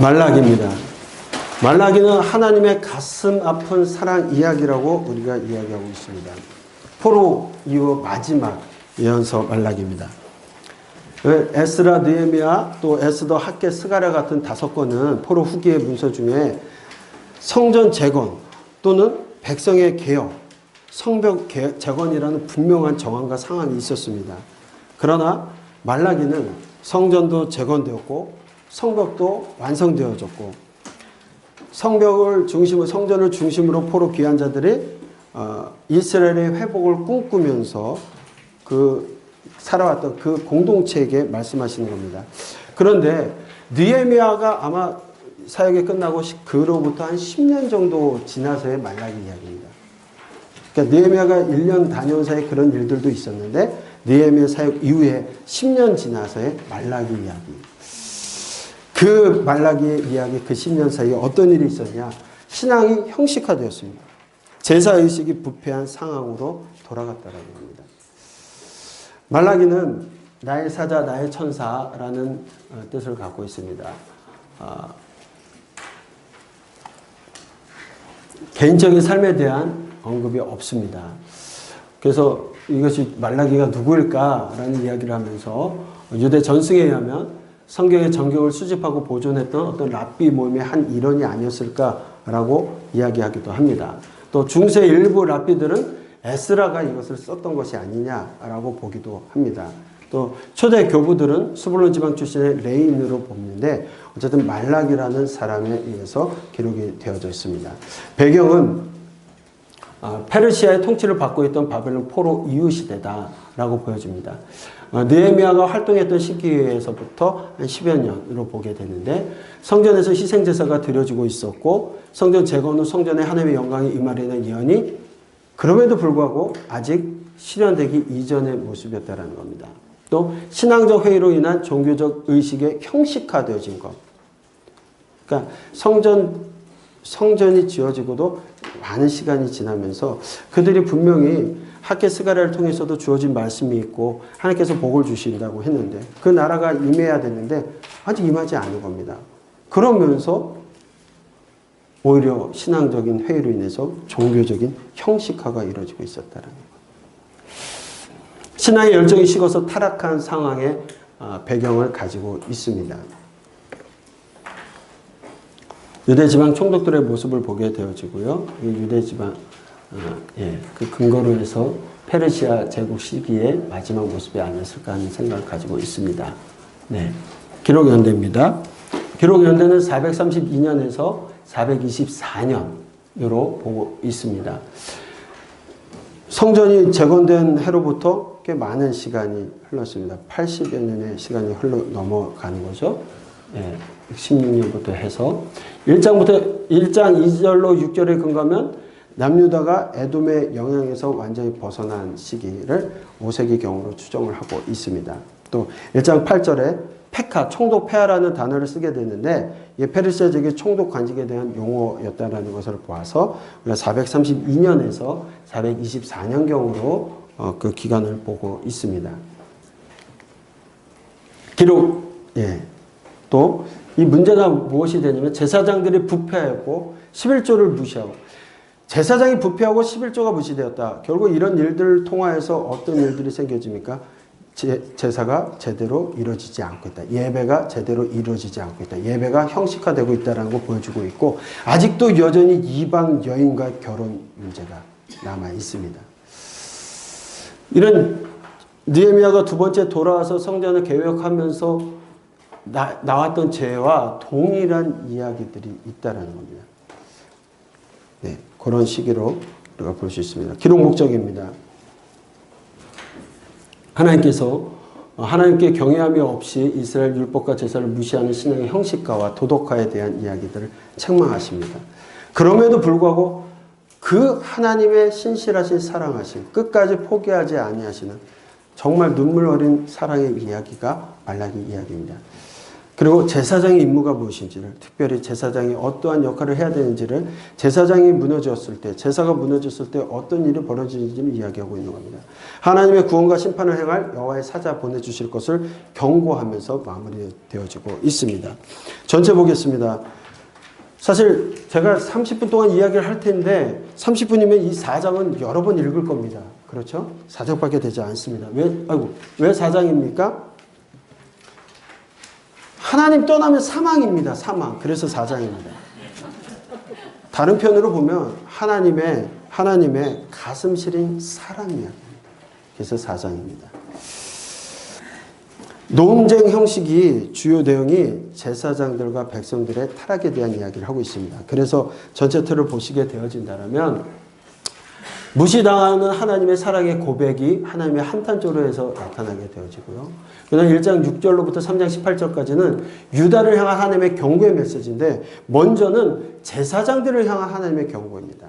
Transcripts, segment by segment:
말라기입니다. 말라기는 하나님의 가슴 아픈 사랑 이야기라고 우리가 이야기하고 있습니다. 포로 이후 마지막 예언서 말라기입니다. 에스라, 느헤미야, 또 에스더, 학개, 스가랴 같은 5권은 포로 후기의 문서 중에 성전 재건 또는 백성의 개혁, 성벽 재건이라는 분명한 정황과 상황이 있었습니다. 그러나 말라기는 성전도 재건되었고 성벽도 완성되어졌고 성전을 중심으로 포로 귀한 자들이 이스라엘의 회복을 꿈꾸면서 살아왔던 그 공동체에게 말씀하시는 겁니다. 그런데 느헤미야가 아마 사역이 끝나고 그로부터 한 10년 정도 지나서의 말라기 이야기입니다. 그러니까 느헤미야가 1년 다녀온 사이에 그런 일들도 있었는데 느헤미야 사역 이후에 10년 지나서의 말라기 이야기. 그 말라기의 이야기, 그 10년 사이에 어떤 일이 있었냐? 신앙이 형식화되었습니다. 제사의식이 부패한 상황으로 돌아갔다라는 겁니다. 말라기는 나의 사자, 나의 천사라는 뜻을 갖고 있습니다. 개인적인 삶에 대한 언급이 없습니다. 그래서 이것이 말라기가 누구일까라는 이야기를 하면서 유대 전승에 의하면 성경의 정경을 수집하고 보존했던 어떤 랍비 모임의 한 일원이 아니었을까라고 이야기하기도 합니다. 또 중세 일부 랍비들은 에스라가 이것을 썼던 것이 아니냐라고 보기도 합니다. 또 초대 교부들은 스불론 지방 출신의 레인으로 보는데 어쨌든 말라기라는 사람에 의해서 기록이 되어져 있습니다. 배경은 페르시아의 통치를 받고 있던 바벨론 포로 이후 시대다라고 보여집니다. 느헤미야가 활동했던 시기에서부터 한 10여 년으로 보게 되는데 성전에서 희생제사가 드려지고 있었고 성전 재건 후 성전에 하나님의 영광이 임하리는 예언이 그럼에도 불구하고 아직 실현되기 이전의 모습이었다는 겁니다. 또 신앙적 회의로 인한 종교적 의식의 형식화되어진 것. 그러니까 성전이 지어지고도 많은 시간이 지나면서 그들이 분명히 학개 스가랴를 통해서도 주어진 말씀이 있고 하나님께서 복을 주신다고 했는데 그 나라가 임해야 되는데 아직 임하지 않은 겁니다. 그러면서 오히려 신앙적인 회의로 인해서 종교적인 형식화가 이루어지고 있었다는 것. 신앙의 열정이 식어서 타락한 상황의 배경을 가지고 있습니다. 유대지방 총독들의 모습을 보게 되어지고요. 이 유대지방 그 근거로 해서 페르시아 제국 시기의 마지막 모습이 아니었을까 하는 생각을 가지고 있습니다. 네, 기록연대입니다. 기록연대는 432년에서 424년으로 보고 있습니다. 성전이 재건된 해로부터 꽤 많은 시간이 흘렀습니다. 80여 년의 시간이 넘어가는 거죠. 16년부터 해서 1장 2절로 6절에 근거하면 남유다가 에돔의 영향에서 완전히 벗어난 시기를 5세기경으로 추정을 하고 있습니다. 또 1장 8절에 페카, 총독 폐하라는 단어를 쓰게 되는데 이 페르시아 제국의 총독 관직에 대한 용어였다는 것을 보아서 우리가 432년에서 424년경으로 그 기간을 보고 있습니다. 또 이 문제가 무엇이 되냐면 제사장들이 부패하였고 11조를 무시하고 제사장이 부패하고 11조가 무시되었다. 결국 이런 일들을 통하여서 어떤 일들이 생겨집니까? 제사가 제대로 이루어지지 않고 있다. 예배가 제대로 이루어지지 않고 있다. 예배가 형식화되고 있다는 걸 보여주고 있고 아직도 여전히 이방 여인과 결혼 문제가 남아 있습니다. 이런 느헤미야가 두 번째 돌아와서 성전을 개혁하면서 나왔던 죄와 동일한 이야기들이 있다는 겁니다. 네, 그런 시기로 우리가 볼 수 있습니다. 기록 목적입니다. 하나님께 경외함이 없이 이스라엘 율법과 제사를 무시하는 신앙의 형식화와 도덕화에 대한 이야기들을 책망하십니다. 그럼에도 불구하고 그 하나님의 신실하신 사랑하심, 끝까지 포기하지 아니하시는 정말 눈물 어린 사랑의 이야기가 말라기 이야기입니다. 그리고 제사장의 임무가 무엇인지를, 특별히 제사장이 어떠한 역할을 해야 되는지를, 제사장이 무너졌을 때, 제사가 무너졌을 때 어떤 일이 벌어지는지를 이야기하고 있는 겁니다. 하나님의 구원과 심판을 행할 여호와의 사자 보내주실 것을 경고하면서 마무리되어지고 있습니다. 전체 보겠습니다. 사실 제가 30분 동안 이야기를 할 텐데 30분이면 이 4장은 여러 번 읽을 겁니다. 그렇죠? 4장밖에 되지 않습니다. 왜 4장입니까? 하나님 떠나면 사망입니다. 사망. 그래서 4장입니다. 다른 편으로 보면 하나님의 가슴 시린 사랑 이야기입니다. 그래서 4장입니다. 논쟁 형식이 주요 내용이 제사장들과 백성들의 타락에 대한 이야기를 하고 있습니다. 그래서 전체 틀을 보시게 되어진다면 무시당하는 하나님의 사랑의 고백이 하나님의 한탄조로 해서 나타나게 되어지고요. 그다음 1장 6절로부터 3장 18절까지는 유다를 향한 하나님의 경고의 메시지인데, 먼저는 제사장들을 향한 하나님의 경고입니다.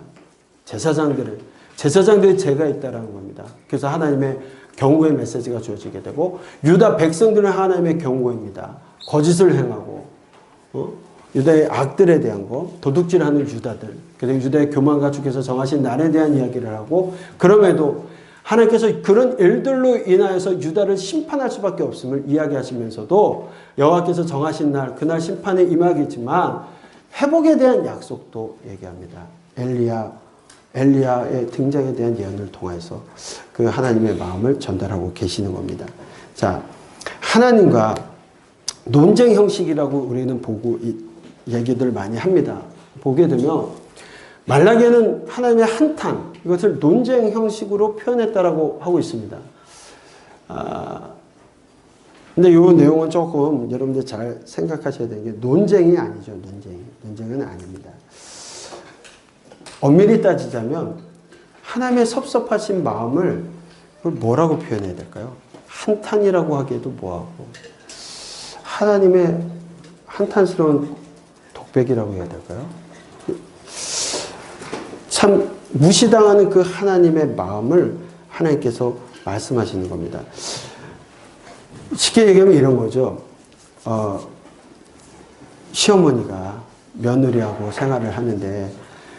제사장들이 죄가 있다라는 겁니다. 그래서 하나님의 경고의 메시지가 주어지게 되고, 유다 백성들은 하나님의 경고입니다. 거짓을 행하고 유다의 악들에 대한 거, 도둑질하는 유다들, 그리고 유다의 교만과 주께서 정하신 날에 대한 이야기를 하고, 그럼에도 하나님께서 그런 일들로 인하여서 유다를 심판할 수밖에 없음을 이야기하시면서도 여호와께서 정하신 날, 그날 심판에 임하겠지만 회복에 대한 약속도 얘기합니다. 엘리야의 등장에 대한 예언을 통해서 그 하나님의 마음을 전달하고 계시는 겁니다. 자, 하나님과 논쟁 형식이라고 우리는 보고 얘기들 많이 합니다. 보게 되면 말라기에는 하나님의 한탄, 이것을 논쟁 형식으로 표현했다라고 하고 있습니다. 근데 이 내용은 조금 여러분들 잘 생각하셔야 되는 게, 논쟁이 아니죠. 논쟁은 아닙니다. 엄밀히 따지자면 하나님의 섭섭하신 마음을 뭐라고 표현해야 될까요? 한탄이라고 하기에도 뭐하고, 하나님의 한탄스러운 독백이라고 해야 될까요? 참 무시당하는 그 하나님의 마음을 하나님께서 말씀하시는 겁니다. 쉽게 얘기하면 이런 거죠. 시어머니가 며느리하고 생활을 하는데,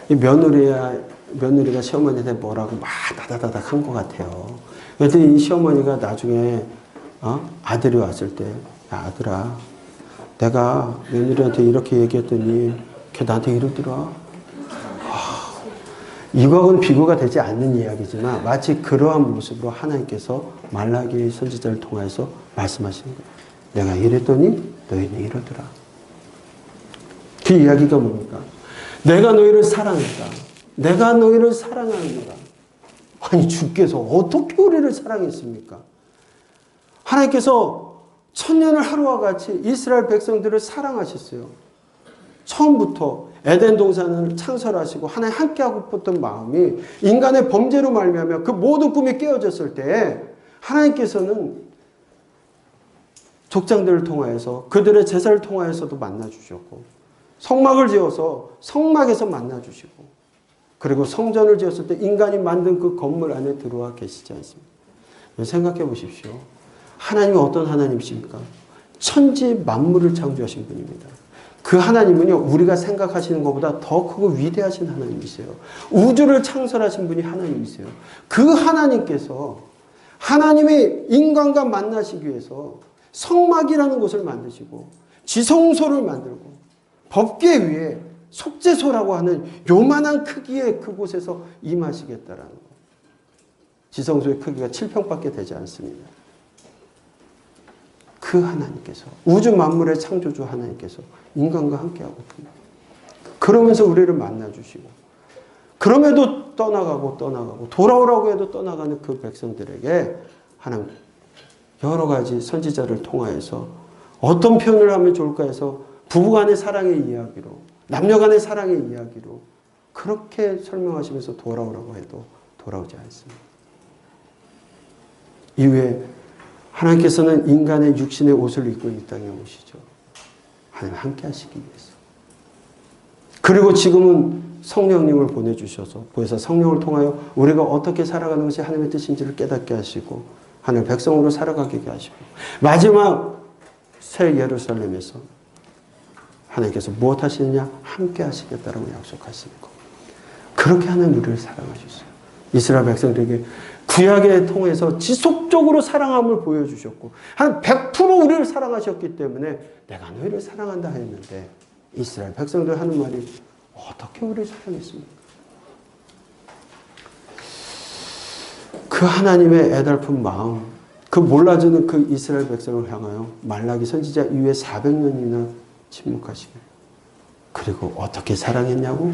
이 며느리가 시어머니한테 뭐라고 막 다다다닥 한 것 같아요. 그랬더니 이 시어머니가 나중에 아들이 왔을 때, 야, 아들아, 내가 며느리한테 이렇게 얘기했더니 걔 나한테 이러더라. 이거하고는 비교가 되지 않는 이야기지만 마치 그러한 모습으로 하나님께서 말라기 선지자를 통해서 말씀하시는 거예요. 내가 이랬더니 너희는 이러더라. 그 이야기가 뭡니까? 내가 너희를 사랑했다. 내가 너희를 사랑하노라. 아니, 주께서 어떻게 우리를 사랑했습니까? 하나님께서 천년을 하루와 같이 이스라엘 백성들을 사랑하셨어요. 처음부터 에덴 동산을 창설하시고 하나님 함께하고 싶었던 마음이 인간의 범죄로 말미암아 그 모든 꿈이 깨어졌을 때, 하나님께서는 족장들을 통하여서, 그들의 제사를 통하여서도 만나주셨고, 성막을 지어서 성막에서 만나주시고, 그리고 성전을 지었을 때 인간이 만든 그 건물 안에 들어와 계시지 않습니까? 생각해 보십시오. 하나님은 어떤 하나님이십니까? 천지 만물을 창조하신 분입니다. 그 하나님은요, 우리가 생각하시는 것보다 더 크고 위대하신 하나님이세요. 우주를 창설하신 분이 하나님이세요. 그 하나님께서 하나님의 인간과 만나시기 위해서 성막이라는 곳을 만드시고, 지성소를 만들고, 법궤 위에 속죄소라고 하는 요만한 크기의 그곳에서 임하시겠다라는 거. 지성소의 크기가 7평밖에 되지 않습니다. 그 하나님께서, 우주 만물의 창조주 하나님께서 인간과 함께하고 있습니다. 그러면서 우리를 만나주시고, 그럼에도 떠나가고 돌아오라고 해도 떠나가는 그 백성들에게 하나님 여러 가지 선지자를 통하여서 어떤 표현을 하면 좋을까 해서 부부간의 사랑의 이야기로, 남녀간의 사랑의 이야기로 그렇게 설명하시면서 돌아오라고 해도 돌아오지 않습니다. 이후에 하나님께서는 인간의 육신의 옷을 입고 이 땅에 오시죠. 하나님 함께 하시기 위해서. 그리고 지금은 성령님을 보내주셔서, 그래서 성령을 통하여 우리가 어떻게 살아가는 것이 하나님의 뜻인지를 깨닫게 하시고, 하나님의 백성으로 살아가게 하시고, 마지막 새 예루살렘에서 하나님께서 무엇 하시느냐? 함께 하시겠다라고 약속하시고, 그렇게 하나님 우리를 사랑하셨어요. 이스라엘 백성들에게 구약에 통해서 지속적으로 사랑함을 보여주셨고, 한 100% 우리를 사랑하셨기 때문에 내가 너희를 사랑한다 했는데, 이스라엘 백성들 하는 말이 어떻게 우리를 사랑했습니까? 그 하나님의 애달픈 마음, 그 몰라주는 그 이스라엘 백성을 향하여 말라기 선지자 이후에 400년이나 침묵하시고, 그리고 어떻게 사랑했냐고?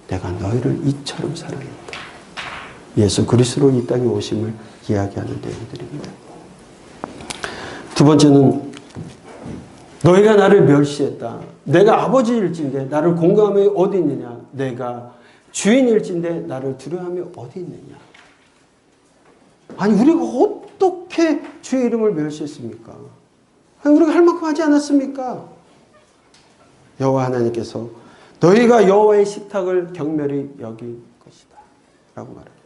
내가 너희를 이처럼 사랑했다. 예수 그리스도로 이 땅에 오심을 이야기하는 내용들입니다. 두 번째는 너희가 나를 멸시했다. 내가 아버지일진데 나를 공경함이 어디 있느냐? 내가 주인일진데 나를 두려워함이 어디 있느냐? 아니, 우리가 어떻게 주의 이름을 멸시했습니까? 아니, 우리가 할 만큼 하지 않았습니까? 여호와 하나님께서 너희가 여호와의 식탁을 경멸히 여길 것이다 라고 말합니다.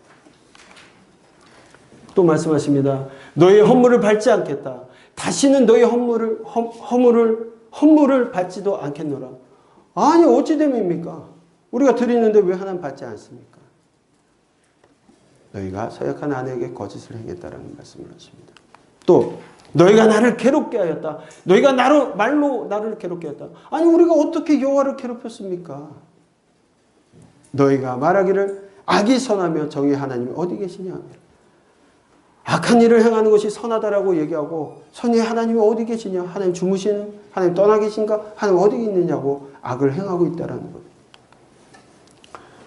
또 말씀하십니다. 너희의 헌물을 밟지 않겠다. 다시는 너희 헌물을 밟지도 않겠노라. 아니, 어찌 됨입니까? 우리가 드리는데 왜 하나님 받지 않습니까? 너희가 서약한 아내에게 거짓을 행했다라는 말씀을 하십니다. 또 너희가 나를 괴롭게 하였다. 너희가 말로 나를 괴롭게 했다. 아니, 우리가 어떻게 여호와를 괴롭혔습니까? 너희가 말하기를 악이 선하며 정의 하나님이 어디 계시냐? 악한 일을 행하는 것이 선하다라고 얘기하고, 선의 하나님이 어디 계시냐? 하나님 주무시는? 하나님 떠나 계신가? 하나님 어디 있느냐고 악을 행하고 있다라는 것.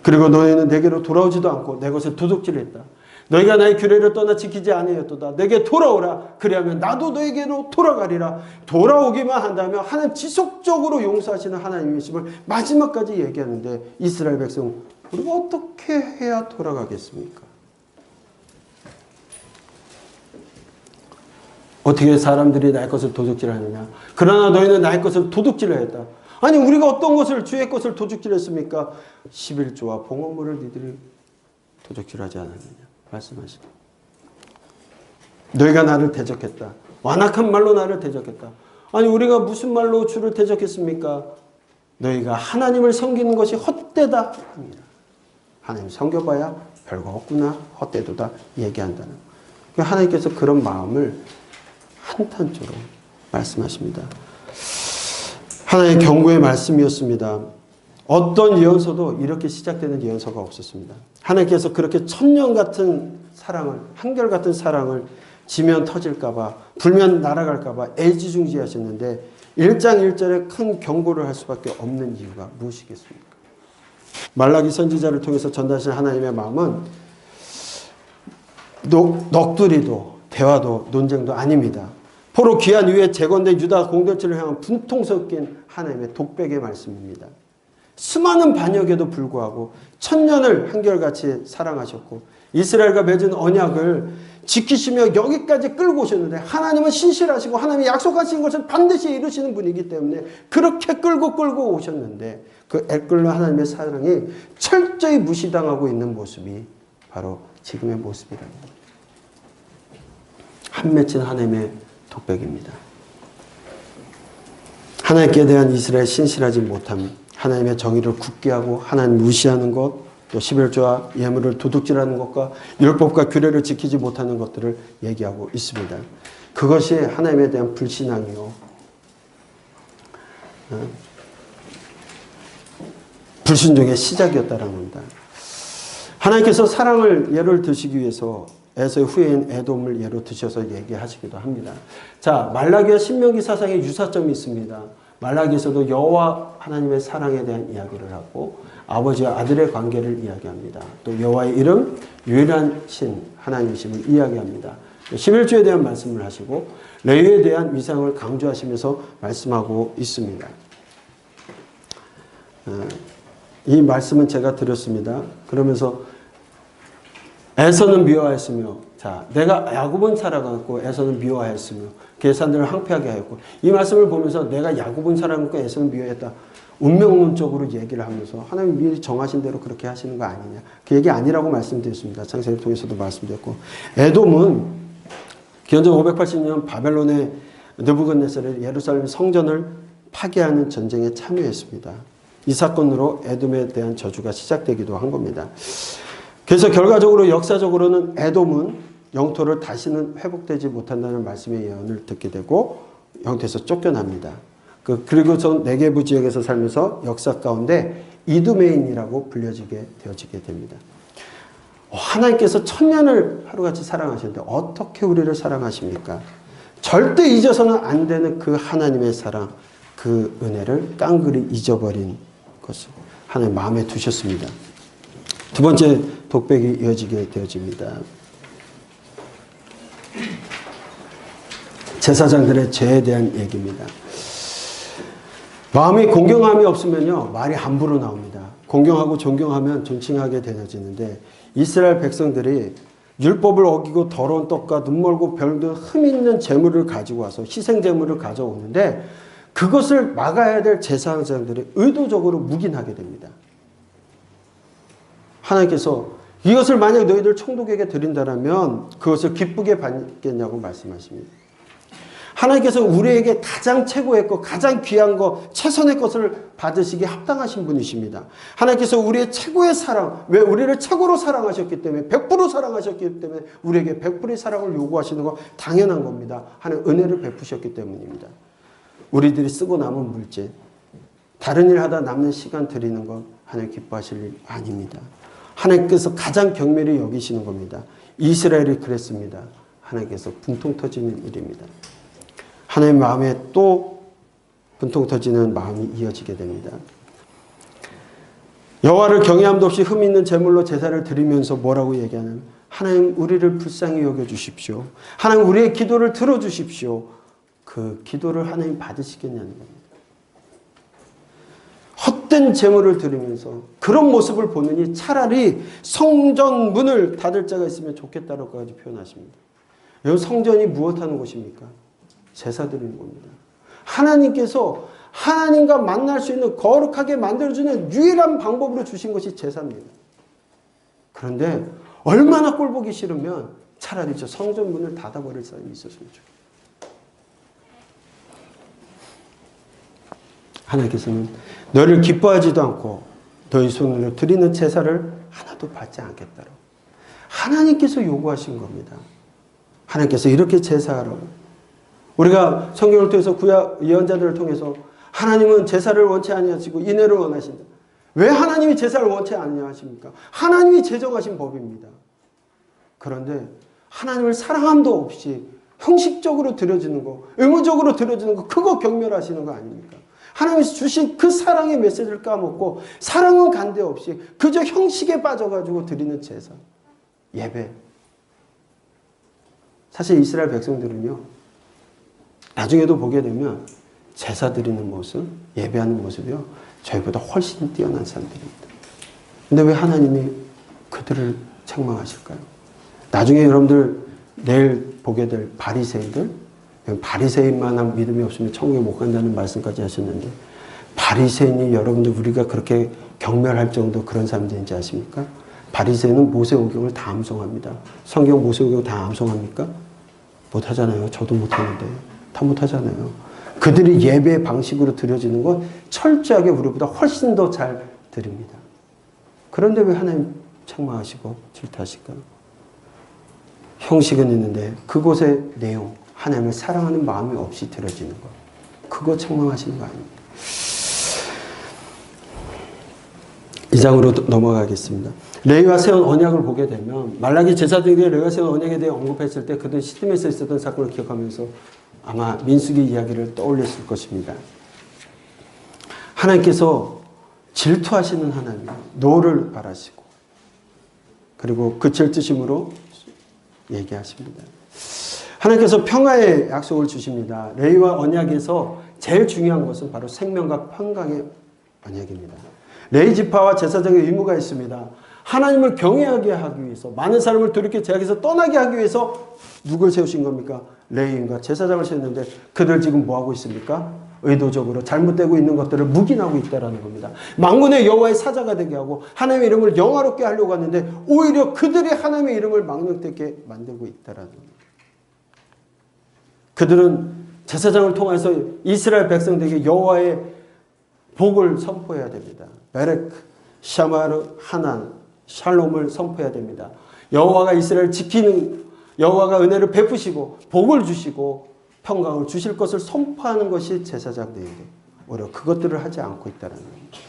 그리고 너희는 내게로 돌아오지도 않고 내 것을 도둑질했다. 너희가 나의 규례를 떠나 지키지 아니하였도다. 내게 돌아오라. 그리하면 나도 너에게로 돌아가리라. 돌아오기만 한다면 하나님 지속적으로 용서하시는 하나님이심을 마지막까지 얘기하는데, 이스라엘 백성, 우리가 어떻게 해야 돌아가겠습니까? 어떻게 사람들이 나의 것을 도둑질하느냐? 그러나 너희는 나의 것을 도둑질하였다. 아니, 우리가 어떤 것을, 주의 것을 도둑질했습니까? 11조와 봉헌물을 니들이 도둑질하지 않았느냐? 말씀하시고, 너희가 나를 대적했다. 완악한 말로 나를 대적했다. 아니, 우리가 무슨 말로 주를 대적했습니까? 너희가 하나님을 섬기는 것이 헛되다 합니다. 하나님 섬겨봐야 별거 없구나, 헛되도다 얘기한다는. 하나님께서 그런 마음을 한탄조로 말씀하십니다. 하나님의 경고의 말씀이었습니다. 어떤 예언서도 이렇게 시작되는 예언서가 없었습니다. 하나님께서 그렇게 천년 같은 사랑을, 한결같은 사랑을 지면 터질까봐, 불면 날아갈까봐 애지중지하셨는데 1장 1절에 큰 경고를 할 수밖에 없는 이유가 무엇이겠습니까? 말라기 선지자를 통해서 전달하신 하나님의 마음은 넋두리도 대화도 논쟁도 아닙니다. 포로 귀한 위에 재건된 유다 공동체를 향한 분통 섞인 하나님의 독백의 말씀입니다. 수많은 반역에도 불구하고 천년을 한결같이 사랑하셨고 이스라엘과 맺은 언약을 지키시며 여기까지 끌고 오셨는데, 하나님은 신실하시고 하나님이 약속하신 것을 반드시 이루시는 분이기 때문에 그렇게 끌고 오셨는데, 그 애끓는 하나님의 사랑이 철저히 무시당하고 있는 모습이 바로 지금의 모습이라는 겁니다. 한 맺힌 하나님의 독백입니다. 하나님께 대한 이스라엘 신실하지 못함, 하나님의 정의를 굳게 하고 하나님 무시하는 것, 또 11조와 예물을 도둑질하는 것과 율법과 규례를 지키지 못하는 것들을 얘기하고 있습니다. 그것이 하나님에 대한 불신앙이요, 불순종의 시작이었다는 겁니다. 하나님께서 사랑을 예를 드시기 위해서 에서의 후예인 에돔을 예로 드셔서 얘기하시기도 합니다. 자, 말라기와 신명기 사상에 유사점이 있습니다. 말라기에서도 여호와 하나님의 사랑에 대한 이야기를 하고 아버지와 아들의 관계를 이야기합니다. 또 여호와의 이름, 유일한 신 하나님이심을 이야기합니다. 11조에 대한 말씀을 하시고 레위에 대한 위상을 강조하시면서 말씀하고 있습니다. 이 말씀은 제가 드렸습니다. 그러면서 에서는 미워하였으며, 자, 내가 야곱은 살아갔고 에서는 미워하였으며 계산들을 항폐하게 하였고, 이 말씀을 보면서 내가 야곱은 살아갔고 에서는 미워했다, 운명론적으로 얘기를 하면서 하나님 미리 정하신 대로 그렇게 하시는 거 아니냐, 그 얘기 아니라고 말씀드렸습니다. 창세기를 통해서도 말씀드렸고, 에돔은 기원전 580년 바벨론의 느부갓네살이 예루살렘 성전을 파괴하는 전쟁에 참여했습니다. 이 사건으로 에돔에 대한 저주가 시작되기도 한 겁니다. 그래서 결과적으로 역사적으로는 에돔은 영토를 다시는 회복되지 못한다는 말씀의 예언을 듣게 되고 영토에서 쫓겨납니다. 그리고서 네게부 지역에서 살면서 역사 가운데 이두메인이라고 불려지게 되어지게 됩니다. 하나님께서 천년을 하루같이 사랑하셨는데 어떻게 우리를 사랑하십니까? 절대 잊어서는 안 되는 그 하나님의 사랑, 그 은혜를 깡그리 잊어버린 것을 하나님 마음에 두셨습니다. 두 번째 독백이 이어지게 되어집니다. 제사장들의 죄에 대한 얘기입니다. 마음이 공경함이 없으면요, 말이 함부로 나옵니다. 공경하고 존경하면 존칭하게 되어지는데, 이스라엘 백성들이 율법을 어기고 더러운 떡과 눈멀고 별든 흠 있는 재물을 가지고 와서 희생 재물을 가져오는데, 그것을 막아야 될 제사장들이 의도적으로 묵인하게 됩니다. 하나님께서 이것을 만약 너희들 총독에게 드린다면 그것을 기쁘게 받겠냐고 말씀하십니다. 하나님께서 우리에게 가장 최고의 것, 가장 귀한 것, 최선의 것을 받으시기에 합당하신 분이십니다. 하나님께서 우리의 최고의 사랑, 왜 우리를 최고로 사랑하셨기 때문에 100% 사랑하셨기 때문에 우리에게 100%의 사랑을 요구하시는 거 당연한 겁니다. 하나님 은혜를 베푸셨기 때문입니다. 우리들이 쓰고 남은 물질, 다른 일 하다 남는 시간 드리는 건 하나님 기뻐하실 일 아닙니다. 하나님께서 가장 경멸히 여기시는 겁니다. 이스라엘이 그랬습니다. 하나님께서 분통 터지는 일입니다. 하나님 마음에 또 분통 터지는 마음이 이어지게 됩니다. 여호와를 경외함도 없이 흠 있는 제물로 제사를 드리면서 뭐라고 얘기하냐면, 하나님 우리를 불쌍히 여겨주십시오. 하나님 우리의 기도를 들어주십시오. 그 기도를 하나님 받으시겠냐는 겁니다. 헛된 제물을 드리면서 그런 모습을 보느니 차라리 성전 문을 닫을 자가 있으면 좋겠다라고까지 표현하십니다. 여러분, 성전이 무엇하는 곳입니까? 제사 드리는 겁니다. 하나님께서 하나님과 만날 수 있는, 거룩하게 만들어주는 유일한 방법으로 주신 것이 제사입니다. 그런데 얼마나 꼴보기 싫으면 차라리 저 성전 문을 닫아버릴 사람이 있었으면 좋겠어요. 하나님께서는 너를 기뻐하지도 않고 너희 손으로 드리는 제사를 하나도 받지 않겠다고 하나님께서 요구하신 겁니다. 하나님께서 이렇게 제사하라고. 우리가 성경을 통해서 구약 예언자들을 통해서 하나님은 제사를 원치 아니하시고 인애를 원하신다. 왜 하나님이 제사를 원치 아니하십니까? 하나님이 제정하신 법입니다. 그런데 하나님을 사랑함도 없이 형식적으로 드려지는 거, 의무적으로 드려지는 거, 그거 경멸하시는 거 아닙니까? 하나님이 주신 그 사랑의 메시지를 까먹고 사랑은 간대 없이 그저 형식에 빠져가지고 드리는 제사, 예배. 사실 이스라엘 백성들은요, 나중에도 보게 되면 제사 드리는 모습, 예배하는 모습이요, 저희보다 훨씬 뛰어난 사람들입니다. 근데 왜 하나님이 그들을 책망하실까요? 나중에 여러분들 내일 보게 될 바리새인들, 바리새인만한 믿음이 없으면 천국에 못 간다는 말씀까지 하셨는데, 바리새인이 여러분들 우리가 그렇게 경멸할 정도 그런 사람들인지 아십니까? 바리새인은 모세오경을 다 암송합니다. 성경 모세오경 다 암송합니까? 못하잖아요. 저도 못하는데. 다 못하잖아요. 그들이 예배 방식으로 드려지는 건 철저하게 우리보다 훨씬 더 잘 드립니다. 그런데 왜 하나님 책망하시고 질타하실까요? 형식은 있는데 그곳의 내용, 하나님을 사랑하는 마음이 없이 드려지는 것, 그거 책망하시는 거 아닙니까? 2장으로 넘어가겠습니다. 레위와 세운 언약을 보게 되면, 말라기 제사장들이 레위와 세운 언약에 대해 언급했을 때 그들은 시딤에서 있었던 사건을 기억하면서 아마 민수기 이야기를 떠올렸을 것입니다. 하나님께서 질투하시는 하나님, 노를 바라시고, 그리고 그 질투심으로 얘기하십니다. 하나님께서 평화의 약속을 주십니다. 레위와 언약에서 제일 중요한 것은 바로 생명과 평강의 언약입니다. 레위 지파와 제사장의 의무가 있습니다. 하나님을 경외하게 하기 위해서, 많은 사람을 돌이켜 제약에서 떠나게 하기 위해서 누굴 세우신 겁니까? 레위인과 제사장을 세웠는데 그들 지금 뭐하고 있습니까? 의도적으로 잘못되고 있는 것들을 묵인하고 있다는 겁니다. 만군의 여호와의 사자가 되게 하고 하나님의 이름을 영화롭게 하려고 하는데 오히려 그들이 하나님의 이름을 망령되게 만들고 있다는 겁니다. 그들은 제사장을 통해서 이스라엘 백성들에게 여호와의 복을 선포해야 됩니다. 베레크, 샤마르, 하난, 샬롬을 선포해야 됩니다. 여호와가 이스라엘을 지키는, 여호와가 은혜를 베푸시고 복을 주시고 평강을 주실 것을 선포하는 것이 제사장들에게 오히려 그것들을 하지 않고 있다는 겁니다.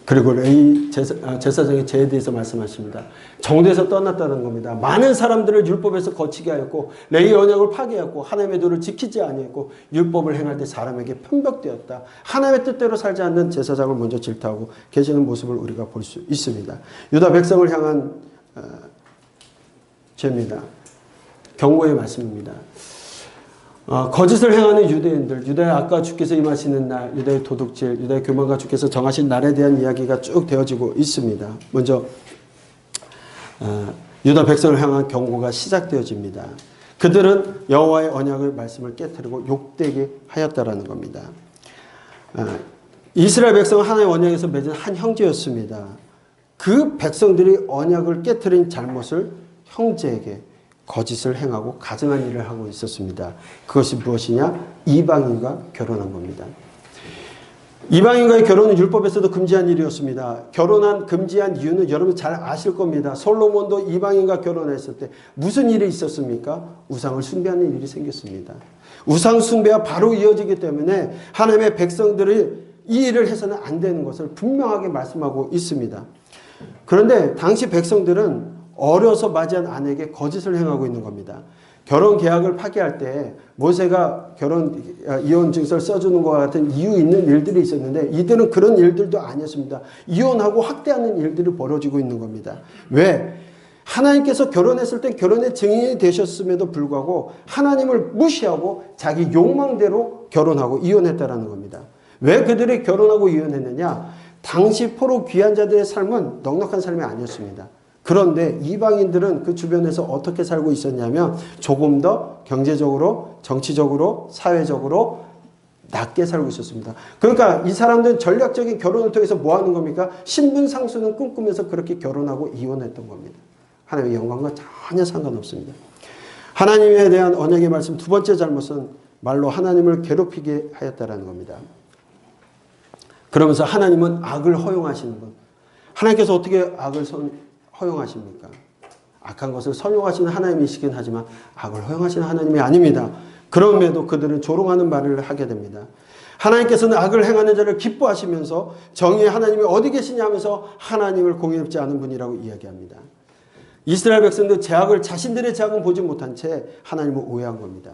그리고 레위 제사장의 죄에 대해서 말씀하십니다. 정도에서 떠났다는 겁니다. 많은 사람들을 율법에서 거치게 하였고 레위 언약을 파괴하였고 하나님의 도를 지키지 아니했고 율법을 행할 때 사람에게 편벽되었다. 하나님의 뜻대로 살지 않는 제사장을 먼저 질타하고 계시는 모습을 우리가 볼 수 있습니다. 유다 백성을 향한 죄입니다. 경고의 말씀입니다. 거짓을 행하는 유대인들, 유다의 악과 주께서 임하시는 날, 유다의 도둑질, 유다의 교만과 주께서 정하신 날에 대한 이야기가 쭉 되어지고 있습니다. 먼저 유다 백성을 향한 경고가 시작되어집니다. 그들은 여호와의 언약의 말씀을 깨뜨리고 욕되게 하였다라는 겁니다. 이스라엘 백성은 하나님의 언약에서 맺은 한 형제였습니다. 그 백성들이 언약을 깨뜨린 잘못을 형제에게 거짓을 행하고 가증한 일을 하고 있었습니다. 그것이 무엇이냐? 이방인과 결혼한 겁니다. 이방인과의 결혼은 율법에서도 금지한 일이었습니다. 금지한 이유는 여러분 잘 아실 겁니다. 솔로몬도 이방인과 결혼했을 때 무슨 일이 있었습니까? 우상을 숭배하는 일이 생겼습니다. 우상 숭배와 바로 이어지기 때문에 하나님의 백성들이 이 일을 해서는 안 되는 것을 분명하게 말씀하고 있습니다. 그런데 당시 백성들은 어려서 맞이한 아내에게 거짓을 행하고 있는 겁니다. 결혼 계약을 파기할 때 모세가 이혼 증서를 써주는 것과 같은 이유 있는 일들이 있었는데 이들은 그런 일들도 아니었습니다. 이혼하고 학대하는 일들이 벌어지고 있는 겁니다. 왜? 하나님께서 결혼했을 때 결혼의 증인이 되셨음에도 불구하고 하나님을 무시하고 자기 욕망대로 결혼하고 이혼했다라는 겁니다. 왜 그들이 결혼하고 이혼했느냐? 당시 포로 귀한 자들의 삶은 넉넉한 삶이 아니었습니다. 그런데 이방인들은 그 주변에서 어떻게 살고 있었냐면 조금 더 경제적으로, 정치적으로, 사회적으로 낮게 살고 있었습니다. 그러니까 이 사람들은 전략적인 결혼을 통해서 뭐 하는 겁니까? 신분 상승은 꿈꾸면서 그렇게 결혼하고 이혼했던 겁니다. 하나님의 영광과 전혀 상관없습니다. 하나님에 대한 언약의 말씀 두 번째 잘못은 말로 하나님을 괴롭히게 하였다는 겁니다. 그러면서 하나님은 악을 허용하시는 것. 하나님께서 어떻게 악을 허용하십니까? 악한 것을 선용하시는 하나님이시긴 하지만 악을 허용하시는 하나님이 아닙니다. 그럼에도 그들은 조롱하는 말을 하게 됩니다. 하나님께서는 악을 행하는 자를 기뻐하시면서 정의의 하나님이 어디 계시냐 하면서 하나님을 공의롭지 않은 분이라고 이야기합니다. 이스라엘 백성도 자신들의 죄악은 보지 못한 채 하나님을 오해한 겁니다.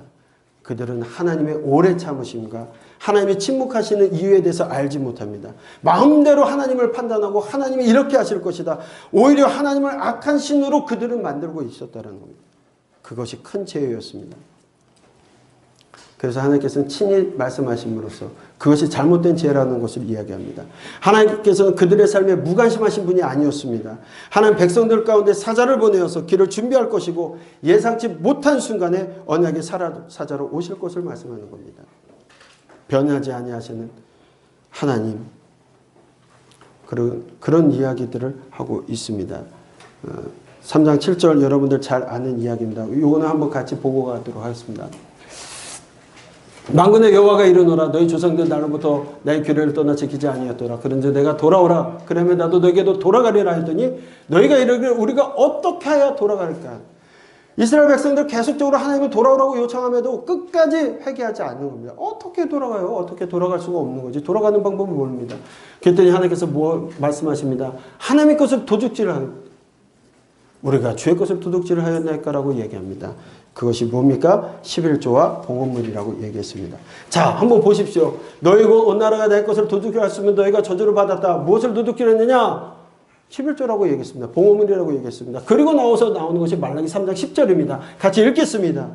그들은 하나님의 오래 참으심과 하나님이 침묵하시는 이유에 대해서 알지 못합니다. 마음대로 하나님을 판단하고 하나님이 이렇게 하실 것이다. 오히려 하나님을 악한 신으로 그들은 만들고 있었다는 겁니다. 그것이 큰 죄였습니다. 그래서 하나님께서는 친히 말씀하심으로써 그것이 잘못된 죄라는 것을 이야기합니다. 하나님께서는 그들의 삶에 무관심하신 분이 아니었습니다. 하나님 백성들 가운데 사자를 보내어서 길을 준비할 것이고 예상치 못한 순간에 언약의 사자로 오실 것을 말씀하는 겁니다. 변하지 아니하시는 하나님, 그런 이야기들을 하고 있습니다. 3장 7절 여러분들 잘 아는 이야기입니다. 이거는 한번 같이 보고 가도록 하겠습니다. 만군의 여호와가 이르노라 너희 조상들 날로부터 나의 규례를 떠나 지키지 아니하였더라. 그런즉 내가 돌아오라 그러면 나도 너에게도 돌아가리라 했더니 너희가 이르기를 우리가 어떻게 하여 돌아갈까? 이스라엘 백성들 계속적으로 하나님을 돌아오라고 요청함에도 끝까지 회개하지 않는 겁니다. 어떻게 돌아가요? 어떻게 돌아갈 수가 없는 거지. 돌아가는 방법은 모릅니다. 그랬더니 하나님께서 뭐 말씀하십니다. 하나님의 것을 도둑질을 하는, 우리가 주의 것을 도둑질을 하였나이까라고 얘기합니다. 그것이 뭡니까? 11조와 봉헌물이라고 얘기했습니다. 자, 한번 보십시오. 너희가 온 나라가 내 것을 도둑질했으면 너희가 저주를 받았다. 무엇을 도둑질했느냐? 11조라고 얘기했습니다. 봉헌물이라고 얘기했습니다. 그리고 나오는 것이 말라기 3장 10절입니다. 같이 읽겠습니다.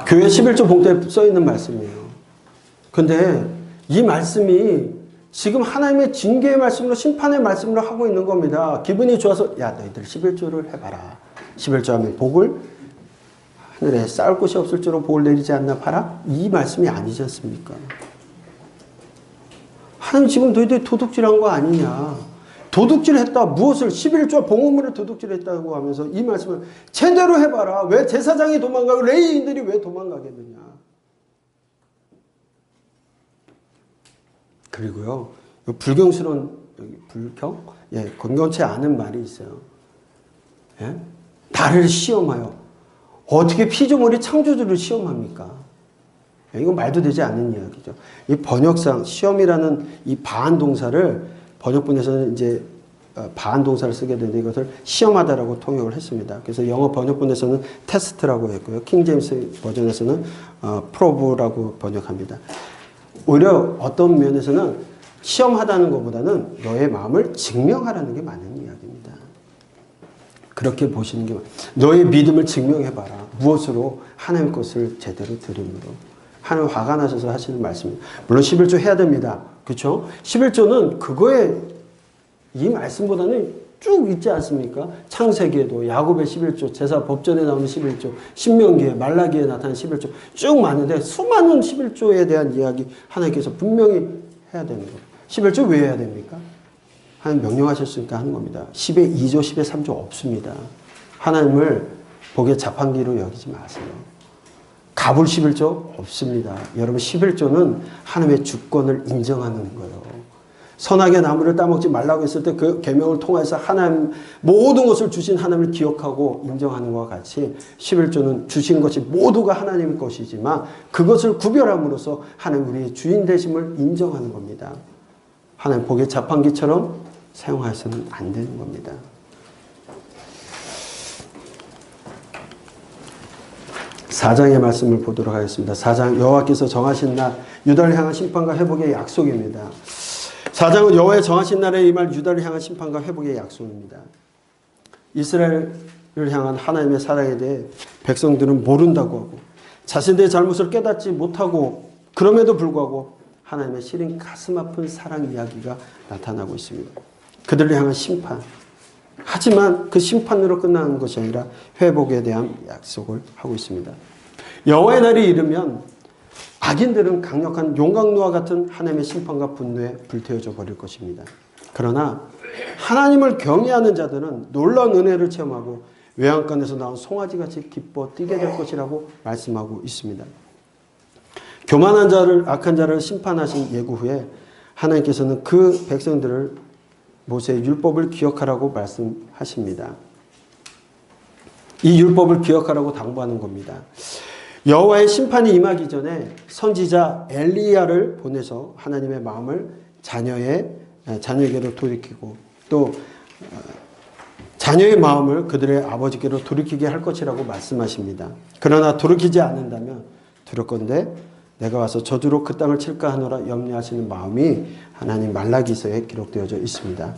교회 11조 봉투에 써있는 말씀이에요. 근데 이 말씀이 지금 하나님의 징계의 말씀으로 심판의 말씀으로 하고 있는 겁니다. 기분이 좋아서 야 너희들 11조를 해봐라. 11조 하면 복을 하늘에 쌓을 곳이 없을 줄로 복을 내리지 않나 봐라? 이 말씀이 아니지 않습니까? 하나님 지금 너희들이 도둑질한 거 아니냐? 도둑질했다. 무엇을? 11조 봉헌물을 도둑질했다고 하면서 이 말씀을 제대로 해봐라. 왜 제사장이 도망가고 레위인들이 왜 도망가겠느냐? 그리고요, 불경스러운 건강치 않은 말이 있어요. 예? 나를 시험하여 어떻게 피조물이 창조주를 시험합니까? 이건 말도 되지 않는 이야기죠. 이 번역상 시험이라는 이 바한 동사를 번역본에서는 이제 바한 동사를 쓰게 되는데 이것을 시험하다라고 통역을 했습니다. 그래서 영어 번역본에서는 테스트라고 했고요. 킹제임스 버전에서는 프로브라고 번역합니다. 오히려 어떤 면에서는 시험하다는 것보다는 너의 마음을 증명하라는 게 맞는 이야기입니다. 그렇게 보시는 게 너의 믿음을 증명해봐라. 무엇으로? 하나님 것을 제대로 드림으로. 하나님 화가 나셔서 하시는 말씀입니다. 물론 11조 해야 됩니다. 그렇죠? 11조는 그거에 이 말씀보다는 쭉 있지 않습니까? 창세기에도 야곱의 11조, 제사 법전에 나오는 11조, 신명기에 말라기에 나타난 11조 쭉 많은데 수많은 11조에 대한 이야기 하나님께서 분명히 해야 되는 거예요. 11조 왜 해야 됩니까? 하나님 명령하셨으니까 하는 겁니다. 10의 2조, 10의 3조 없습니다. 하나님을 복의 자판기로 여기지 마세요. 가불 11조 없습니다. 여러분 11조는 하나님의 주권을 인정하는 거예요. 선악의 나무를 따먹지 말라고 했을 때 그 계명을 통해서 하나님 모든 것을 주신 하나님을 기억하고 인정하는 것과 같이 11조는 주신 것이 모두가 하나님의 것이지만 그것을 구별함으로써 하나님 우리의 주인 되심을 인정하는 겁니다. 하나님 복의 자판기처럼 사용해서는 안 되는 겁니다. 4장의 말씀을 보도록 하겠습니다. 4장 여호와께서 정하신 날 유다를 향한 심판과 회복의 약속입니다. 4장은 여호와의 정하신 날에 임할 유다를 향한 심판과 회복의 약속입니다. 이스라엘을 향한 하나님의 사랑에 대해 백성들은 모른다고 하고 자신들의 잘못을 깨닫지 못하고 그럼에도 불구하고 하나님의 시린 가슴 아픈 사랑 이야기가 나타나고 있습니다. 그들을 향한 심판. 하지만 그 심판으로 끝나는 것이 아니라 회복에 대한 약속을 하고 있습니다. 여호와의 날이 이르면 악인들은 강력한 용광로와 같은 하나님의 심판과 분노에 불태워져 버릴 것입니다. 그러나 하나님을 경외하는 자들은 놀라운 은혜를 체험하고 외양간에서 나온 송아지같이 기뻐 뛰게 될 것이라고 말씀하고 있습니다. 교만한 자를, 악한 자를 심판하신 예고 후에 하나님께서는 그 백성들을 모세의 율법을 기억하라고 말씀하십니다. 이 율법을 기억하라고 당부하는 겁니다. 여호와의 심판이 임하기 전에 선지자 엘리야를 보내서 하나님의 마음을 자녀에게로 돌이키고 또 자녀의 마음을 그들의 아버지께로 돌이키게 할 것이라고 말씀하십니다. 그러나 돌이키지 않는다면 두렵건대 내가 와서 저주로 그 땅을 칠까 하노라 염려하시는 마음이 하나님 말라기서에 기록되어져 있습니다.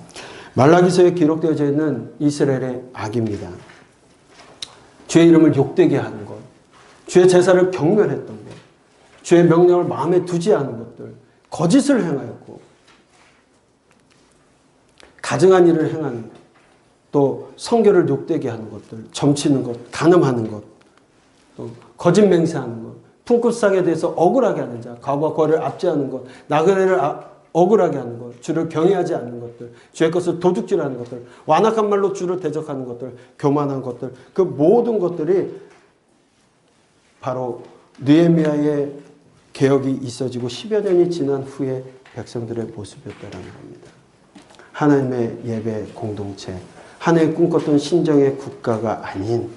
말라기서에 기록되어져 있는 이스라엘의 악입니다. 주의 이름을 욕되게 하는 것, 주의 제사를 경멸했던 것, 주의 명령을 마음에 두지 않은 것들, 거짓을 행하였고 가증한 일을 행하는 것, 또 성결을 욕되게 하는 것들, 점치는 것, 간음하는 것, 또 거짓 맹세하는 것, 품굿상에 대해서 억울하게 하는 자, 과부와 거를 압제하는 것, 나그네를 억울하게 하는 것, 주를 경외하지 않는 것들, 주의 것을 도둑질하는 것들, 완악한 말로 주를 대적하는 것들, 교만한 것들, 그 모든 것들이 바로 느헤미야의 개혁이 있어지고 10여 년이 지난 후에 백성들의 모습이었다는 겁니다. 하나님의 예배 공동체, 하나님의 꿈꿨던 신정의 국가가 아닌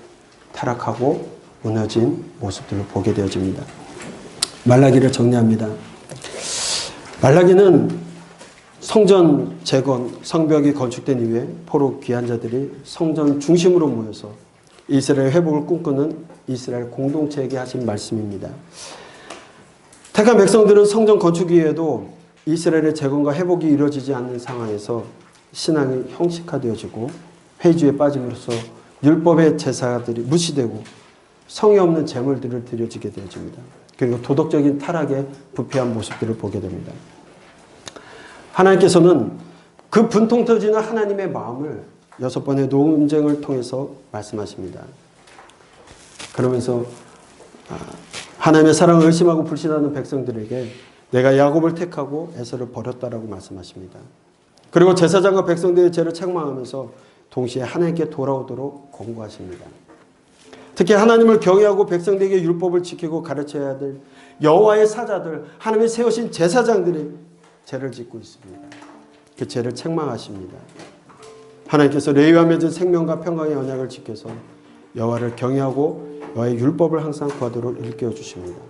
타락하고 무너진 모습들을 보게 되어집니다. 말라기를 정리합니다. 말라기는 성전 재건, 성벽이 건축된 이후에 포로 귀한 자들이 성전 중심으로 모여서 이스라엘 회복을 꿈꾸는 이스라엘 공동체에게 하신 말씀입니다. 택한 백성들은 성전 건축 이후에도 이스라엘의 재건과 회복이 이루어지지 않는 상황에서 신앙이 형식화되어지고 회주에 빠짐으로써 율법의 제사들이 무시되고 성의 없는 제물들을 드려지게 되어집니다. 그리고 도덕적인 타락의 부패한 모습들을 보게 됩니다. 하나님께서는 그 분통 터지는 하나님의 마음을 6번의 논쟁을 통해서 말씀하십니다. 그러면서 하나님의 사랑을 의심하고 불신하는 백성들에게 내가 야곱을 택하고 에서를 버렸다라고 말씀하십니다. 그리고 제사장과 백성들의 죄를 책망하면서 동시에 하나님께 돌아오도록 권고하십니다. 특히 하나님을 경외하고 백성들에게 율법을 지키고 가르쳐야 될 여호와의 사자들, 하나님이 세우신 제사장들이 죄를 짓고 있습니다. 그 죄를 책망하십니다. 하나님께서 레위와 맺은 생명과 평강의 언약을 지켜서 여호와를 경외하고 여호와의 율법을 항상 구하도록 일깨워 주십니다.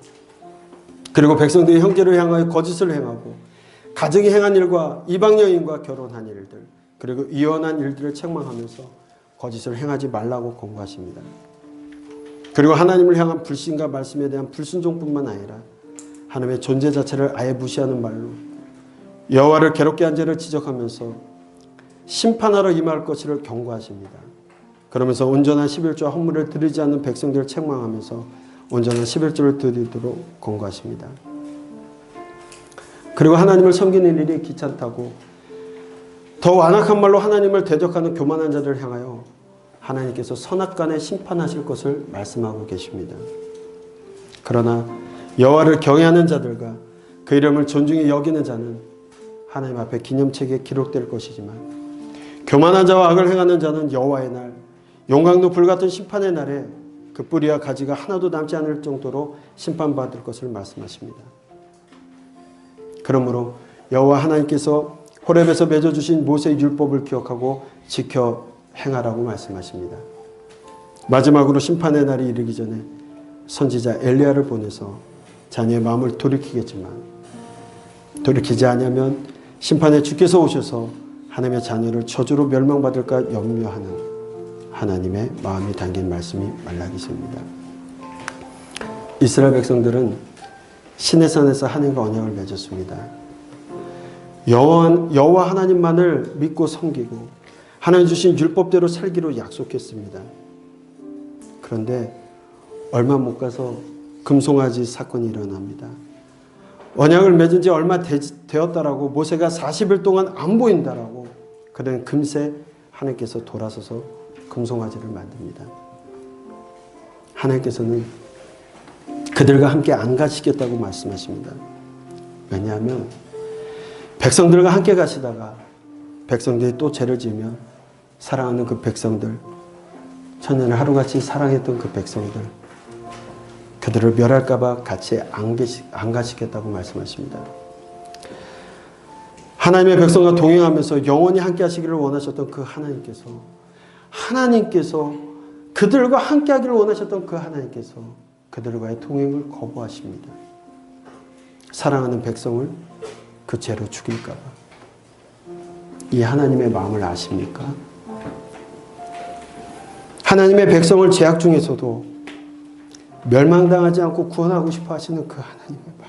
그리고 백성들이 형제를 향하여 거짓을 행하고 가정이 행한 일과 이방 여인과 결혼한 일들, 그리고 이혼한 일들을 책망하면서 거짓을 행하지 말라고 권고하십니다. 그리고 하나님을 향한 불신과 말씀에 대한 불순종뿐만 아니라 하나님의 존재 자체를 아예 무시하는 말로 여호와를 괴롭게 한 죄를 지적하면서 심판하러 임할 것을 경고하십니다. 그러면서 온전한 11조와 헌물을 드리지 않는 백성들을 책망하면서 온전한 11조를 드리도록 권고하십니다. 그리고 하나님을 섬기는 일이 귀찮다고 더 완악한 말로 하나님을 대적하는 교만한 자들을 향하여 하나님께서 선악간에 심판하실 것을 말씀하고 계십니다. 그러나 여호와를 경외하는 자들과 그 이름을 존중히 여기는 자는 하나님 앞에 기념책에 기록될 것이지만 교만한 자와 악을 행하는 자는 여호와의 날, 용광로 불같은 심판의 날에 그 뿌리와 가지가 하나도 남지 않을 정도로 심판받을 것을 말씀하십니다. 그러므로 여호와 하나님께서 호렙에서 맺어주신 모세의 율법을 기억하고 지켜 행하라고 말씀하십니다. 마지막으로 심판의 날이 이르기 전에 선지자 엘리야를 보내서 자녀의 마음을 돌이키겠지만 돌이키지 않으면 심판에 주께서 오셔서 하나님의 자녀를 저주로 멸망받을까 염려하는 하나님의 마음이 담긴 말씀이 말라기십니다. 이스라엘 백성들은 시내산에서 하나님과 언약을 맺었습니다. 여호와 하나님만을 믿고 섬기고 하나님 주신 율법대로 살기로 약속했습니다. 그런데 얼마 못 가서 금송아지 사건이 일어납니다. 언약을 맺은 지 얼마 되었다라고 모세가 40일 동안 안 보인다라고 그는 금세 하나님께서 돌아서서 금송아지를 만듭니다. 하나님께서는 그들과 함께 안 가시겠다고 말씀하십니다. 왜냐하면 백성들과 함께 가시다가 백성들이 또 죄를 지으면 사랑하는 그 백성들, 천년을 하루같이 사랑했던 그 백성들, 그들을 멸할까 봐 같이 안 가시겠다고 말씀하십니다. 하나님의 백성과 동행하면서 영원히 함께 하시기를 원하셨던 그 하나님께서 그들과 함께 하기를 원하셨던 그 하나님께서 그들과의 동행을 거부하십니다. 사랑하는 백성을 그 죄로 죽일까 봐. 이 하나님의 마음을 아십니까? 하나님의 백성을 죄악 중에서도 멸망당하지 않고 구원하고 싶어 하시는 그 하나님의 마음.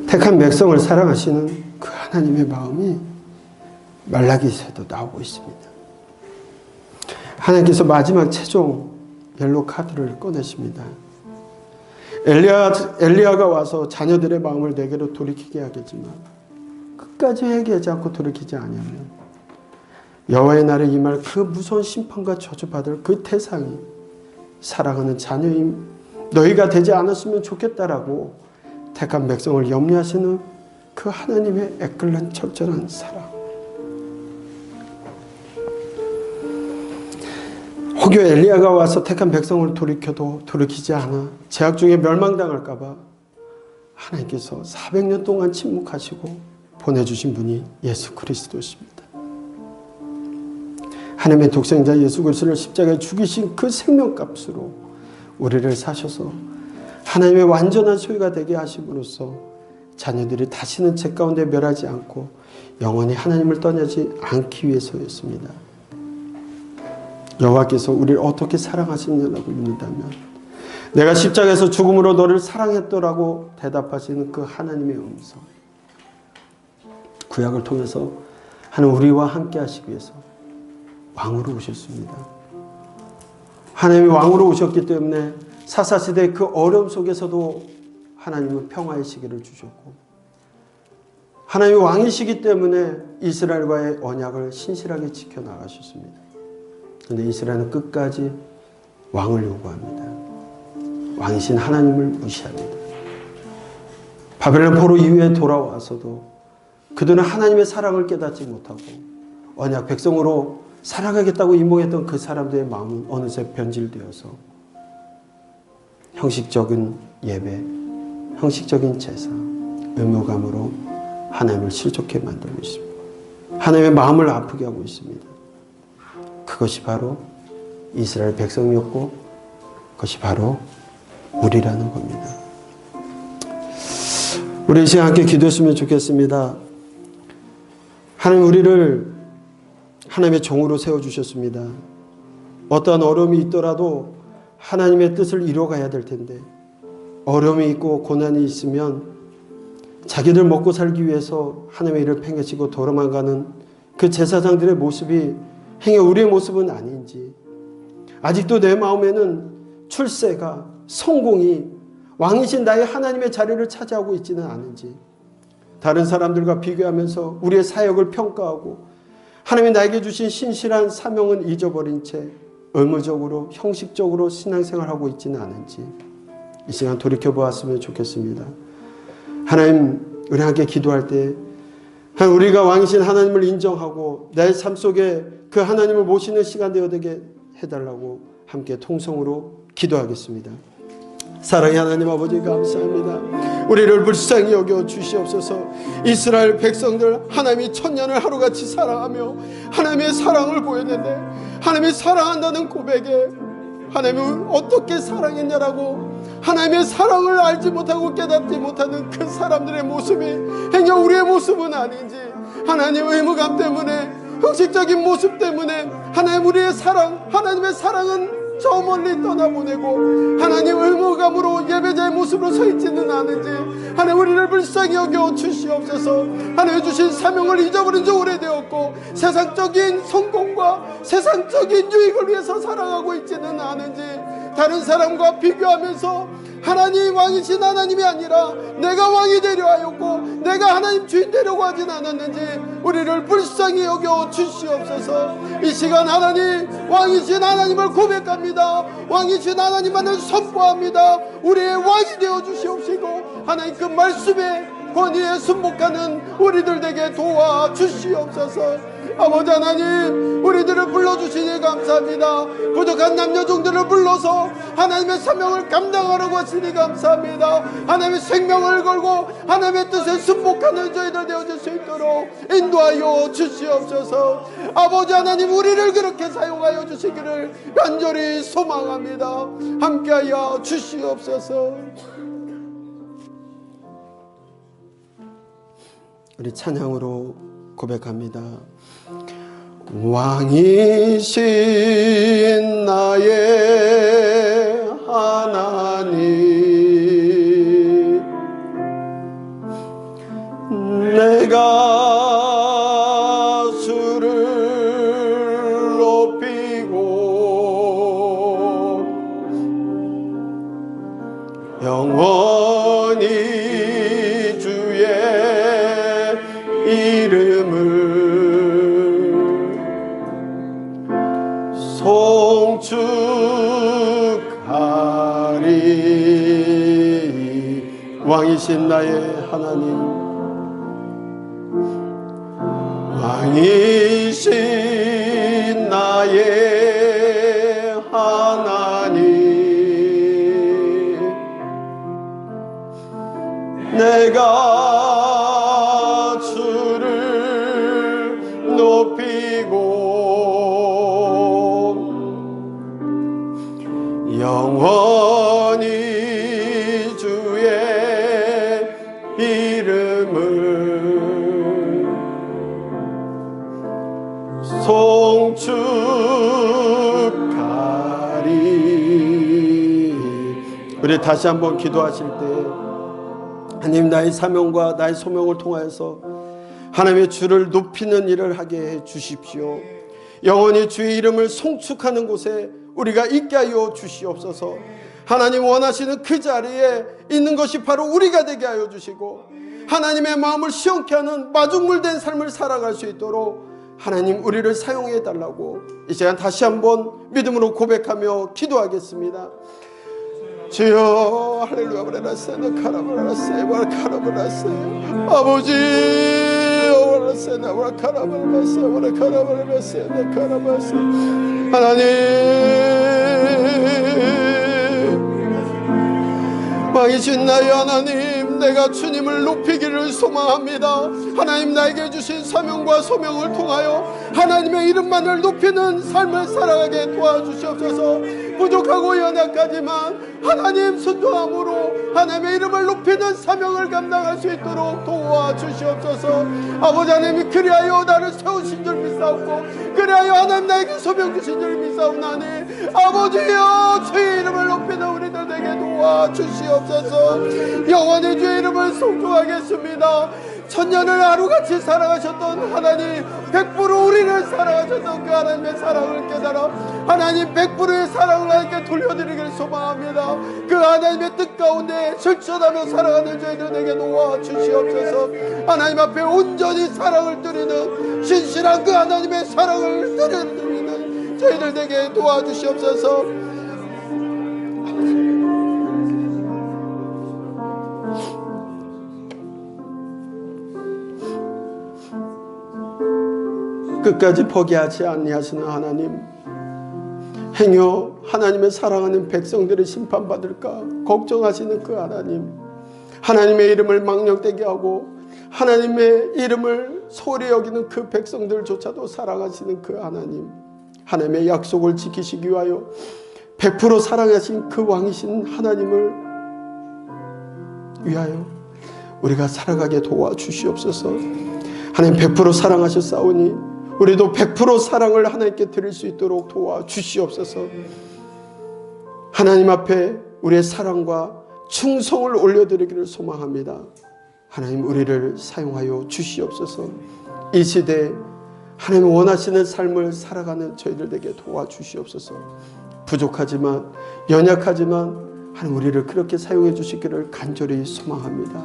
택한 백성을 사랑하시는 그 하나님의 마음이 말라기에서도 나오고 있습니다. 하나님께서 마지막 최종 옐로 카드를 꺼내십니다. 엘리야가 와서 자녀들의 마음을 내게로 돌이키게 하겠지만 끝까지 회개하지 않고 돌이키지 않으면 여호와의 날에 임할 그 무서운 심판과 저주받을 그 대상이 사랑하는 자녀임 너희가 되지 않았으면 좋겠다라고 택한 백성을 염려하시는 그 하나님의 애끓는 철저한 사랑. 혹여 엘리야가 와서 택한 백성을 돌이켜도 돌이키지 않아 죄악 중에 멸망당할까 봐 하나님께서 400년 동안 침묵하시고 보내주신 분이 예수 그리스도십니다. 하나님의 독생자 예수 그리스도를 십자가에 죽이신 그 생명값으로 우리를 사셔서 하나님의 완전한 소유가 되게 하심으로써 자녀들이 다시는 죄 가운데 멸하지 않고 영원히 하나님을 떠나지 않기 위해서였습니다. 여호와께서 우리를 어떻게 사랑하시느냐고 묻는다면 내가 십자가에서 죽음으로 너를 사랑했더라고 대답하시는 그 하나님의 음성. 구약을 통해서 하나님 우리와 함께 하시기 위해서 왕으로 오셨습니다. 하나님이 왕으로 오셨기 때문에 사사시대의 그 어려움 속에서도 하나님은 평화의 시기를 주셨고 하나님이 왕이시기 때문에 이스라엘과의 언약을 신실하게 지켜나가셨습니다. 그런데 이스라엘은 끝까지 왕을 요구합니다. 왕이신 하나님을 무시합니다. 바벨론 포로 이후에 돌아와서도 그들은 하나님의 사랑을 깨닫지 못하고 언약 백성으로 살아가겠다고 임몽했던 그 사람들의 마음은 어느새 변질되어서 형식적인 예배, 형식적인 제사, 의무감으로 하나님을 실족해 만들고 있습니다. 하나님의 마음을 아프게 하고 있습니다. 그것이 바로 이스라엘 백성이었고 그것이 바로 우리라는 겁니다. 우리 이 시간 함께 기도했으면 좋겠습니다. 하나님, 우리를 하나님의 종으로 세워주셨습니다. 어떠한 어려움이 있더라도 하나님의 뜻을 이뤄가야 될 텐데 어려움이 있고 고난이 있으면 자기들 먹고 살기 위해서 하나님의 일을 팽개치고 돌아만 가는 그 제사장들의 모습이 행여 우리의 모습은 아닌지, 아직도 내 마음에는 출세가, 성공이 왕이신 나의 하나님의 자리를 차지하고 있지는 않은지, 다른 사람들과 비교하면서 우리의 사역을 평가하고 하나님이 나에게 주신 신실한 사명은 잊어버린 채 의무적으로 형식적으로 신앙생활하고 있지는 않은지 이 시간 돌이켜보았으면 좋겠습니다. 하나님, 우리 함께 기도할 때 우리가 왕이신 하나님을 인정하고 내 삶 속에 그 하나님을 모시는 시간 되어되게 해달라고 함께 통성으로 기도하겠습니다. 사랑의 하나님 아버지, 감사합니다. 우리를 불쌍히 여겨 주시옵소서. 이스라엘 백성들, 하나님이 천년을 하루같이 사랑하며 하나님의 사랑을 보였는데 하나님이 사랑한다는 고백에 하나님을 어떻게 사랑했냐라고 하나님의 사랑을 알지 못하고 깨닫지 못하는 그 사람들의 모습이 행여 우리의 모습은 아닌지, 하나님의 의무감 때문에, 형식적인 모습 때문에 하나님 우리의 사랑, 하나님의 사랑은 저 멀리 떠나보내고 하나님 의무감으로 예배자의 모습으로 서 있지는 않은지 하나님 우리를 불쌍히 여겨 주시옵소서. 하나님 주신 사명을 잊어버린 지 오래되었고 세상적인 성공과 세상적인 유익을 위해서 살아가고 있지는 않은지, 다른 사람과 비교하면서 하나님 왕이신 하나님이 아니라 내가 왕이 되려 하였고 내가 하나님 주인 되려고 하진 않았는지 우리를 불쌍히 여겨 주시옵소서. 이 시간 하나님 왕이신 하나님을 고백합니다. 왕이신 하나님만을 선포합니다. 우리의 왕이 되어 주시옵시고 하나님 그 말씀에 권위에 순복하는 우리들 되게 도와주시옵소서. 아버지 하나님, 우리들을 불러주시니 감사합니다. 부족한 남녀종들을 불러서 하나님의 사명을 감당하라고 하시니 감사합니다. 하나님의 생명을 걸고 하나님의 뜻에 순복하는 저희들 되어질 수 있도록 인도하여 주시옵소서. 아버지 하나님, 우리를 그렇게 사용하여 주시기를 간절히 소망합니다. 함께하여 주시옵소서. 우리 찬양으로 고백합니다. 왕이신 나의 하나님, 내가 주를 높이고 영원히 주의 이름을 송축하리. 왕이신 나의 하나님, 왕이신 나의 하나님, 내가 주를 높이고 영원히 주의 이름을 송축하리. 우리 다시 한번 기도하실 때 하나님, 나의 사명과 나의 소명을 통하여서 하나님의 주를 높이는 일을 하게 해 주십시오. 영원히 주의 이름을 송축하는 곳에 우리가 있게 하여 주시옵소서. 하나님 원하시는 그 자리에 있는 것이 바로 우리가 되게 하여 주시고 하나님의 마음을 시원케 하는 마중물된 삶을 살아갈 수 있도록 하나님 우리를 사용해 달라고 이 시간 다시 한번 믿음으로 고백하며 기도하겠습니다. 주여 할렐루야 브레라세나 카라브라세 바카라브라세 아버지 오라세나 바카라브라세 바카라브라세 카라바세 하나님 왕이신 나의 하나님, 내가 주님을 높이기를 소망합니다. 하나님 나에게 주신 사명과 소명을 통하여 하나님의 이름만을 높이는 삶을 살아가게 도와주시옵소서. 부족하고 연약하지만 하나님 순종함으로 하나님의 이름을 높이는 사명을 감당할 수 있도록 도와주시옵소서. 아버지 하나님이 그리하여 나를 세우신 줄 믿사옵고 그리하여 하나님 나에게 소명 주신 줄 믿사옵나니 아버지여 주의 이름을 높이는 우리들 에게 도와주시옵소서. 영원히 주의 이름을 송축하겠습니다. 천년을 하루같이 사랑하셨던 하나님, 100% 우리를 사랑하셨던 그 하나님의 사랑을 깨달아 하나님 100%의 사랑을 하나님께 돌려드리기를 소망합니다. 그 하나님의 뜻 가운데 실천하며 살아가는 저희들에게 도와주시옵소서. 하나님 앞에 온전히 사랑을 드리는 신실한 그 하나님의 사랑을 드리는 저희들에게 도와주시옵소서. 끝까지 포기하지 아니하시는 하나님, 행여 하나님의 사랑하는 백성들이 심판받을까 걱정하시는 그 하나님, 하나님의 이름을 망령되게 하고 하나님의 이름을 소홀히 여기는 그 백성들조차도 사랑하시는 그 하나님, 하나님의 약속을 지키시기 위하여 100% 사랑하신 그 왕이신 하나님을 위하여 우리가 살아가게 도와주시옵소서. 하나님 100% 사랑하셨사오니 우리도 100% 사랑을 하나님께 드릴 수 있도록 도와주시옵소서. 하나님 앞에 우리의 사랑과 충성을 올려드리기를 소망합니다. 하나님 우리를 사용하여 주시옵소서. 이 시대에 하나님 원하시는 삶을 살아가는 저희들에게 도와주시옵소서. 부족하지만 연약하지만 하나님 우리를 그렇게 사용해 주시기를 간절히 소망합니다.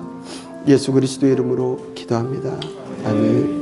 예수 그리스도의 이름으로 기도합니다. 아멘.